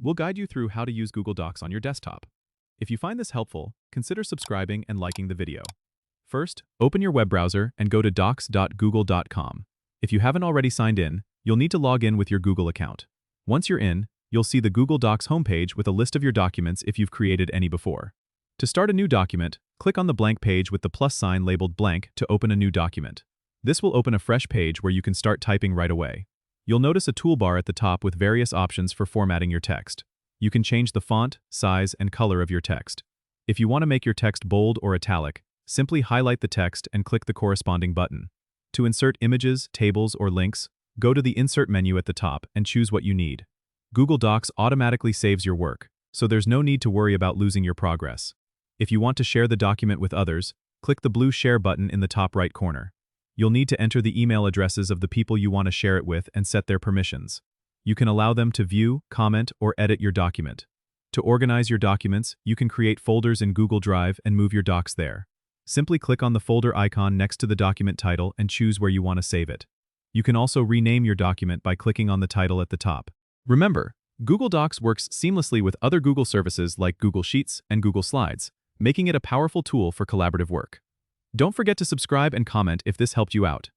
We'll guide you through how to use Google Docs on your desktop. If you find this helpful, consider subscribing and liking the video. First, open your web browser and go to docs.google.com. If you haven't already signed in, you'll need to log in with your Google account. Once you're in, you'll see the Google Docs homepage with a list of your documents if you've created any before. To start a new document, click on the blank page with the plus sign labeled blank to open a new document. This will open a fresh page where you can start typing right away. You'll notice a toolbar at the top with various options for formatting your text. You can change the font, size, and color of your text. If you want to make your text bold or italic, simply highlight the text and click the corresponding button. To insert images, tables, or links, go to the Insert menu at the top and choose what you need. Google Docs automatically saves your work, so there's no need to worry about losing your progress. If you want to share the document with others, click the blue Share button in the top right corner. You'll need to enter the email addresses of the people you want to share it with and set their permissions. You can allow them to view, comment, or edit your document. To organize your documents, you can create folders in Google Drive and move your docs there. Simply click on the folder icon next to the document title and choose where you want to save it. You can also rename your document by clicking on the title at the top. Remember, Google Docs works seamlessly with other Google services like Google Sheets and Google Slides, making it a powerful tool for collaborative work. Don't forget to subscribe and comment if this helped you out.